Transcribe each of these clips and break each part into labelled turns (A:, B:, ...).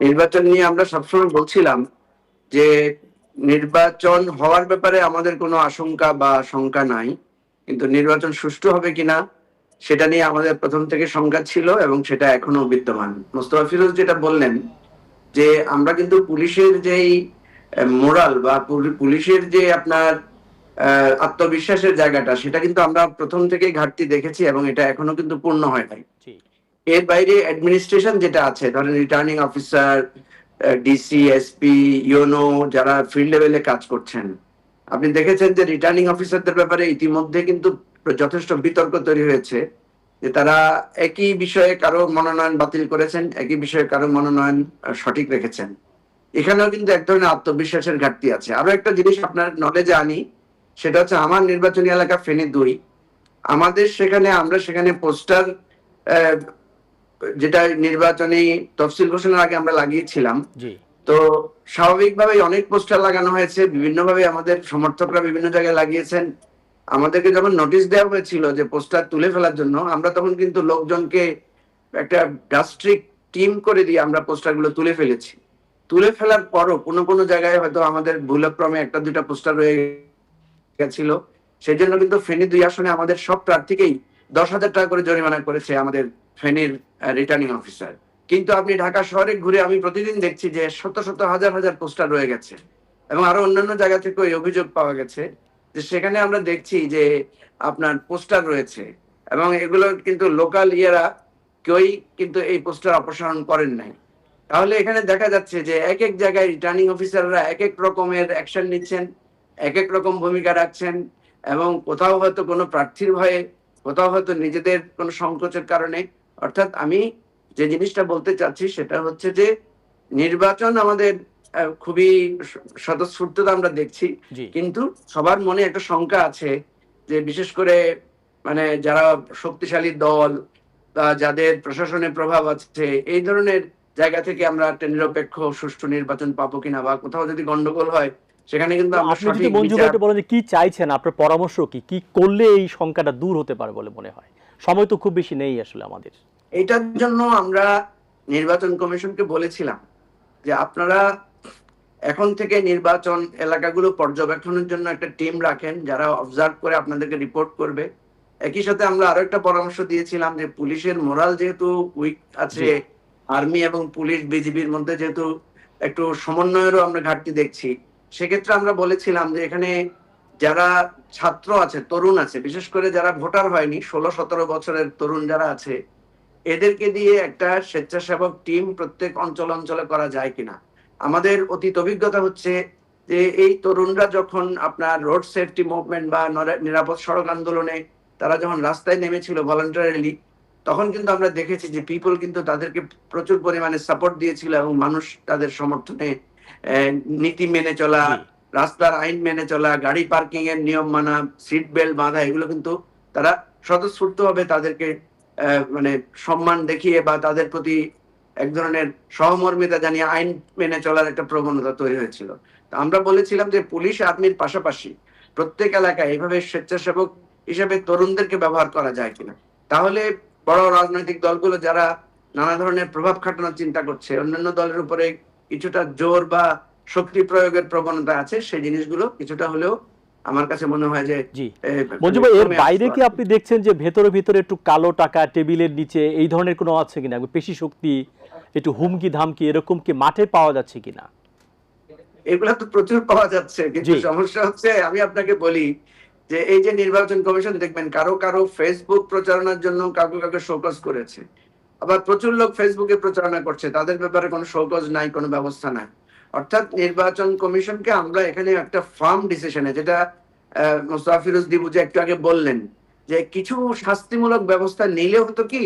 A: নির্বাচন নিয়ে আমরা সবসময় বলছিলাম যে নির্বাচন হওয়ার ব্যাপারে আমাদের কোনো আশঙ্কা বা শঙ্কা নাই, কিন্তু নির্বাচন সুষ্ঠু হবে কিনা সেটা নিয়ে আমাদের প্রথম থেকে শঙ্কা ছিল এবং সেটা এখনো বিদ্যমান। মোস্তফা ফিরোজ যেটা বললেন যে আমরা কিন্তু পুলিশের যেই মোরাল বা পুলিশের যে আপনার আত্মবিশ্বাসের জায়গাটা, সেটা কিন্তু আমরা প্রথম থেকেই ঘাটতি দেখেছি এবং এটা এখনো কিন্তু পূর্ণ হয় নাই। এর বাইরে অ্যাডমিনিস্ট্রেশন যেটা আছে, ধরেন returning officer, DC, SP, UNO যারা ফিল্ড লেভেলে কাজ করছেন, আপনি দেখেছেন যে রিটার্নিং অফিসারদের ব্যাপারে ইতিমধ্যে কিন্তু যথেষ্ট বিতর্ক তৈরি হয়েছে যে তারা একই বিষয়ে কারো মনোনয়ন বাতিল করেছেন, একই বিষয়ে কারো মনোনয়ন সঠিক রেখেছেন। এখানেও কিন্তু এক ধরনের আত্মবিশ্বাসের ঘাটতি আছে। আরো একটা জিনিস আপনার নলেজে আনি, সেটা হচ্ছে আমার নির্বাচনী এলাকা ফেনী 2। আমরা সেখানে পোস্টার যেটা নির্বাচনী তফসিল ঘোষণার আগে আমরা লাগিয়েছিলাম, তো স্বাভাবিকভাবেই অনেক পোস্টার লাগানো হয়েছে, বিভিন্নভাবে আমাদের সমর্থকরা বিভিন্ন জায়গায় লাগিয়েছেন। আমাদেরকে যখন নোটিশ দেওয়া হয়েছিল যে পোস্টার তুলে ফেলার জন্য, আমরা তখন কিন্তু লোকজনকে একটা ডাস্ট্রিক টিম করে দিয়ে আমরা পোস্টারগুলো তুলে ফেলেছি। তুলে ফেলার পরও কোনো কোনো জায়গায় হয়তো আমাদের ভুলক্রমে একটা দুটা পোস্টার রয়ে গেছিল। সেই জন্য কিন্তু ফেনী 2 আসনে আমাদের সব প্রার্থীকেই 10,000 টাকা করে জরিমানা করেছে আমাদের ফেনীর রিটার্নিং অফিসার। কিন্তু আপনি ঢাকা শহরে ঘুরে আমি প্রতিদিন দেখছি যে শত শত হাজার হাজার পোস্টার রয়ে গেছে এবং আরো অন্যান্য জায়গা থেকে এই অভিযোগ পাওয়া গেছে যে সেখানে আমরা দেখছি যে আপনার পোস্টার রয়েছে এবং এগুলো কিন্তু লোকাল ইয়েরা কেউই কিন্তু এই পোস্টার অপসারণ করেন নাই। তাহলে এখানে দেখা যাচ্ছে যে এক এক জায়গায় রিটার্নিং অফিসাররা এক এক রকমের অ্যাকশন নিচ্ছেন, এক এক রকম ভূমিকা রাখছেন এবং কোথাও হয়তো কোনো প্রার্থীর ভয়ে, কোথাও হয়তো নিজেদের কোনো সংকোচের কারণে। অর্থাৎ আমি যে জিনিসটা বলতে চাচ্ছি সেটা হচ্ছে যে নির্বাচন আমাদের খুবই স্বতঃস্ফূর্ততা আমরা দেখছি, কিন্তু সবার মনে একটা শঙ্কা আছে যে বিশেষ করে মানে যারা শক্তিশালী দল বা যাদের প্রশাসনে প্রভাব আছে, এই ধরনের জায়গা থেকে আমরা একটা নিরপেক্ষ সুষ্ঠু নির্বাচন পাবো কিনা বা কোথাও যদি গন্ডগোল হয় সেখানে কিন্তু আমরা সঠিক বিচার।
B: বলেন যে কি চাইছেন, আপনার পরামর্শ কি, কি করলে এই সংখ্যাটা দূর হতে পারে বলে মনে হয়? সময় তো খুব বেশি নেই আসলে আমাদের।
A: এটার জন্য আমরা নির্বাচন কমিশনকে বলেছিলাম যে আপনারা এখন থেকে নির্বাচন এলাকাগুলো পর্যবেক্ষণের জন্য একটা টিম রাখেন যারা অবজার্ভ করে আপনাদেরকে রিপোর্ট করবে। একই সাথে আমরা আরো একটা পরামর্শ দিয়েছিলাম যে পুলিশের মোরাল যেহেতু উইক আছে, আর্মি এবং পুলিশ বিজিবির মধ্যে যেহেতু একটু সমন্বয়েরও আমরা ঘাটতি দেখছি, সেক্ষেত্রে আমরা বলেছিলাম যে এখানে যারা ছাত্র আছে, তরুণ আছে, বিশেষ করে যারা ভোটার হয়নি, 16-17 বছরের তরুণ যারা আছে, এদেরকে দিয়ে একটা স্বেচ্ছাসেবক টিম প্রত্যেক অঞ্চলে করা যায় কিনা। আমাদের অতীত অভিজ্ঞতা হচ্ছে যে এই তরুণরা যখন আপনার রোড সেফটি মুভমেন্ট বা নিরাপদ সড়ক আন্দোলনে তারা যখন রাস্তায় নেমেছিল ভলান্টারিলি, তখন কিন্তু আমরা দেখেছি যে পিপল কিন্তু তাদেরকে প্রচুর পরিমাণে সাপোর্ট দিয়েছিল এবং মানুষ তাদের সমর্থনে নীতি মেনে চলা, রাস্তার আইন মেনে চলা, গাড়ি পার্কিং এর নিয়ম মানা, সিট বেল্ট বাঁধা, এগুলো কিন্তু তারা স্বতঃস্ফূর্তভাবে তাদেরকে মানে সম্মান দেখিয়ে বা তাদের প্রতি এক ধরনের সহমর্মিতা জানিয়ে আইন মেনে চলার একটা প্রবণতা তৈরি হয়েছিল। তো আমরা বলেছিলাম যে পুলিশ আর্মির পাশাপাশি প্রত্যেক এলাকায় এইভাবে স্বেচ্ছাসেবক হিসেবে তরুণদেরকে ব্যবহার করা যায় কিনা। তাহলে বড় রাজনৈতিক দলগুলো যারা নানা ধরনের প্রভাব খাটানোর চিন্তা করছে, অন্যান্য দলের উপরে কিছুটা জোর বা শক্তি প্রয়োগের প্রবণতা আছে, সেই জিনিসগুলো কিছুটা হলেও আমার কাছে মনে হয় যে
B: এর বাইরে কি আপনি দেখছেন যে ভেতরে ভেতরে একটু কালো টাকা টেবিলের নিচে এই ধরনের কোনো আছে কিনা, পেশি শক্তি, একটু হুমকি ধামকি এরকম কি মাঠে পাওয়া যাচ্ছে কিনা?
A: এগুলা তো প্রচুর পাওয়া যাচ্ছে, কিন্তু সমস্যা হচ্ছে আমি আপনাকে বলি যে এই যে নির্বাচন কমিশন দেখবেন কারো কারো ফেসবুক প্রচারণার জন্য কাউকে শোকজ করেছে, আবার প্রচুর লোক ফেসবুকে প্রচারণা করছে, তাদের ব্যাপারে কোনো শোকজ নাই, কোনো ব্যবস্থা নাই। অর্থাৎ নির্বাচন কমিশনকে আমরা এখানে একটা ফার্ম ডিসিশনে, যেটা মোস্তফা ফিরোজ দিবু যে একটু আগে বললেন যে কিছু শাস্তিমূলক ব্যবস্থা নিলে হতো কি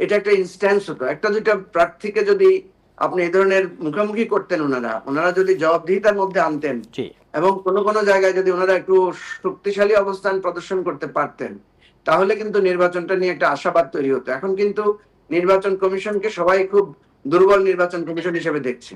A: এটা একটা ইনস্ট্যান্স হতো, একটা দুইটা প্রার্থীকে যদি আপনি এই ধরনের মুখোমুখি করতেন, ওনারা যদি জবাবদিহিতার মধ্যে আনতেন এবং কোনো কোনো জায়গায় যদি ওনারা একটু শক্তিশালী অবস্থান প্রদর্শন করতে পারতেন, তাহলে কিন্তু নির্বাচনটা নিয়ে একটা আশাবাদ তৈরি হতো। এখন কিন্তু নির্বাচন কমিশনকে সবাই খুব দুর্বল নির্বাচন কমিশন হিসেবে দেখছে।